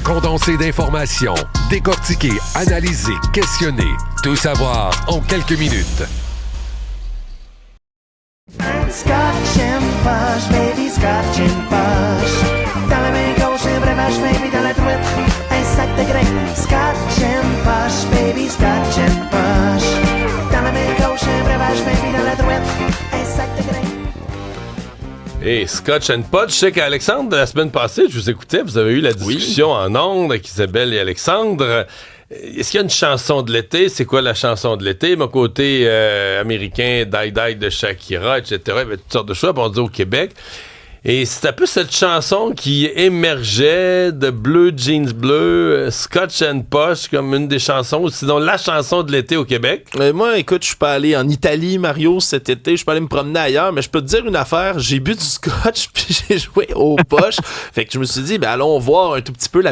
condensé d'informations, décortiqué, analysé, questionné. Tout savoir en quelques minutes. Scotch and Posh, baby, Scotch and Posh. Dans la main gauche, un breuvage, baby, dans la droite, un sac de grains. Scotch and Posh, baby, Scotch and Posh. Dans la main gauche, un breuvage, baby, dans la droite, un sac de grains. Et Scotch and Pot, je sais qu'Alexandre, la semaine passée, je vous écoutais, vous avez eu la discussion en ondes avec Isabelle et Alexandre. Est-ce qu'il y a une chanson de l'été? C'est quoi la chanson de l'été? Mon côté américain, Die Die de Shakira, etc. Il y avait toutes sortes de choix, on dit au Québec. Et c'est un peu cette chanson qui émergeait de Bleu Jeans Bleu, Scotch and Posh, comme une des chansons, ou sinon la chanson de l'été au Québec. Moi, écoute, je suis pas allé en Italie, Mario, cet été. Je suis pas allé me promener ailleurs, mais je peux te dire une affaire. J'ai bu du scotch, puis j'ai joué aux poches. Fait que je me suis dit, allons voir un tout petit peu une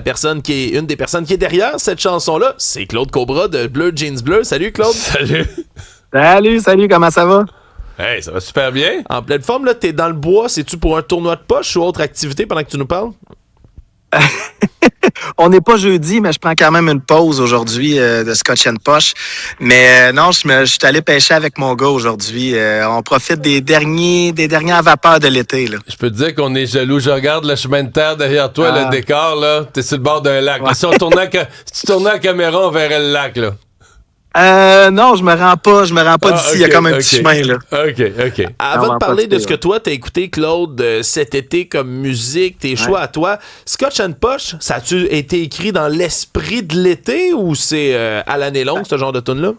des personnes qui est derrière cette chanson-là. C'est Claude Cobra de Bleu Jeans Bleu. Salut, Claude. Salut. Salut, comment ça va? Hey, ça va super bien. En pleine forme, là, t'es dans le bois. C'est-tu pour un tournoi de poche ou autre activité pendant que tu nous parles? On n'est pas jeudi, mais je prends quand même une pause aujourd'hui de Scotch and Posh. Mais non, je suis allé pêcher avec mon gars aujourd'hui. On profite des dernières vapeurs de l'été, là. Je peux te dire qu'on est jaloux. Je regarde le chemin de terre derrière toi, le décor, là. T'es sur le bord d'un lac. Ouais. Si tu tournais la caméra, on verrait le lac, là. Non, je me rends pas d'ici. Il y a comme un petit chemin, là. OK. Avant de parler de ce que toi, t'as écouté, Claude, cet été comme musique, tes choix à toi, Scotch and Posh, ça a-tu été écrit dans l'esprit de l'été ou c'est à l'année longue, ce genre de tune-là?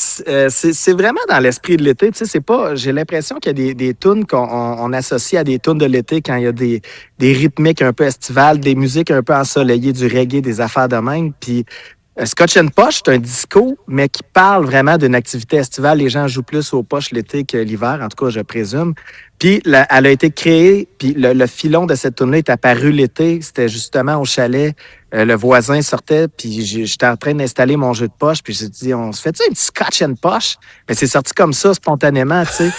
C'est vraiment dans l'esprit de l'été. Tu sais, c'est pas. J'ai l'impression qu'il y a des tunes qu'on associe à des tunes de l'été quand il y a des rythmiques un peu estivales, des musiques un peu ensoleillées, du reggae, des affaires de même. Puis Scotch and Posh, c'est un disco, mais qui parle vraiment d'une activité estivale. Les gens jouent plus aux poches l'été que l'hiver, en tout cas, je présume. Puis, elle a été créée, puis le filon de cette tune-là est apparu l'été. C'était justement au chalet. Le voisin sortait, puis j'étais en train d'installer mon jeu de poche, puis j'ai dit, on se fait-tu un petit Scotch and Posh? Mais c'est sorti comme ça, spontanément, tu sais.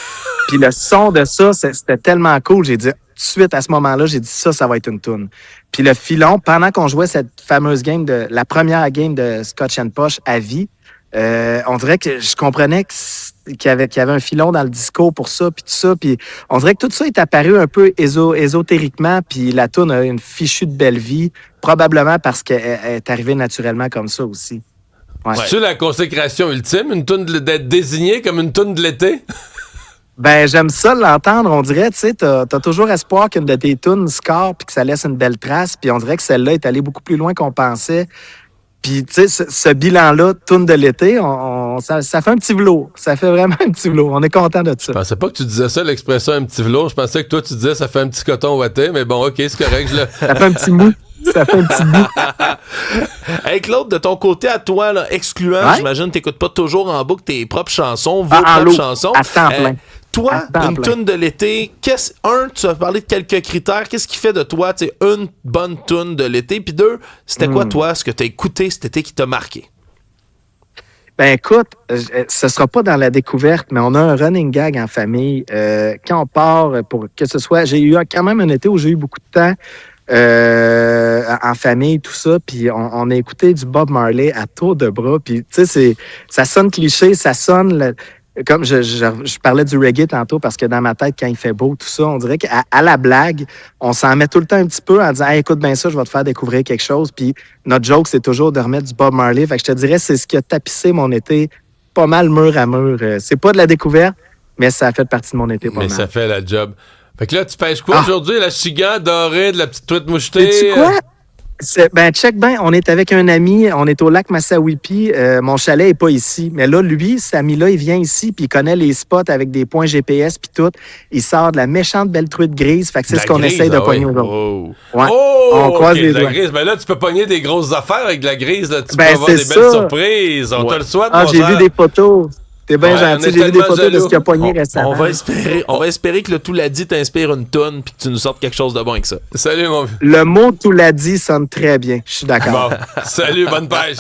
Puis le son de ça, c'était tellement cool. J'ai dit, tout de suite, à ce moment-là, j'ai dit, ça va être une toune. Puis le filon, pendant qu'on jouait cette fameuse la première game de Scotch and Posh à vie, on dirait que je comprenais qu'il y avait un filon dans le disco pour ça, puis tout ça. Puis on dirait que tout ça est apparu un peu ésotériquement, puis la toune a une fichue de belle vie, probablement parce qu'elle est arrivée naturellement comme ça aussi. Ouais. C'est-tu la consécration ultime, une toune d'être désignée comme une toune de l'été? J'aime ça l'entendre. On dirait, tu sais, t'as toujours espoir qu'une de tes tunes score puis que ça laisse une belle trace. Puis on dirait que celle-là est allée beaucoup plus loin qu'on pensait. Puis, tu sais, ce bilan-là, tune de l'été, ça fait un petit velours. Ça fait vraiment un petit velours. On est content de ça. Je pensais pas que tu disais ça, l'expression un petit velours. Je pensais que toi, tu disais ça fait un petit coton ouaté. Mais bon, OK, c'est correct. Ça fait un petit mou. Ça fait un petit bout. Hey Claude, de ton côté à toi, là, excluant, j'imagine que t'écoutes pas toujours en boucle tes propres chansons, vos propres chansons. À temps plein. Toi, une toune de l'été, tu as parlé de quelques critères. Qu'est-ce qui fait de toi une bonne toune de l'été? Puis deux, c'était quoi, toi, ce que tu as écouté cet été qui t'a marqué? Écoute, ce sera pas dans la découverte, mais on a un running gag en famille. Quand on part, pour que ce soit... J'ai eu quand même un été où j'ai eu beaucoup de temps en famille, tout ça, puis on a écouté du Bob Marley à tour de bras. Puis, tu sais, ça sonne cliché, ça sonne... Comme je parlais du reggae tantôt, parce que dans ma tête, quand il fait beau, tout ça, on dirait qu'à la blague, on s'en met tout le temps un petit peu en disant hey, « écoute bien ça, je vais te faire découvrir quelque chose ». Puis notre joke, c'est toujours de remettre du Bob Marley. Fait que je te dirais, c'est ce qui a tapissé mon été pas mal mur à mur. C'est pas de la découverte, mais ça a fait partie de mon été pas mal. Mais ça fait la job. Fait que là, tu pêches quoi aujourd'hui? La chigan dorée, de la petite truite mouchetée? Sais-tu quoi? Check bien, on est avec un ami, on est au lac Massawippi, mon chalet est pas ici, mais là, lui, cet ami-là, il vient ici, puis il connaît les spots avec des points GPS, puis tout. Il sort de la méchante belle truite grise, fait que c'est ce qu'on essaye de pogner aujourd'hui. On croise les doigts. Grise. Ben là, tu peux pogner des grosses affaires avec de la grise, là. Tu peux avoir des belles surprises, on te le souhaite. J'ai vu des photos. T'es bien gentil, j'ai vu des photos de ce qu'il a pogné récemment. On va espérer que le tout l'a dit t'inspire une toune puis que tu nous sortes quelque chose de bon avec ça. Salut, mon vieux. Le mot tout l'a dit sonne très bien, je suis d'accord. Bon, salut, bonne pêche.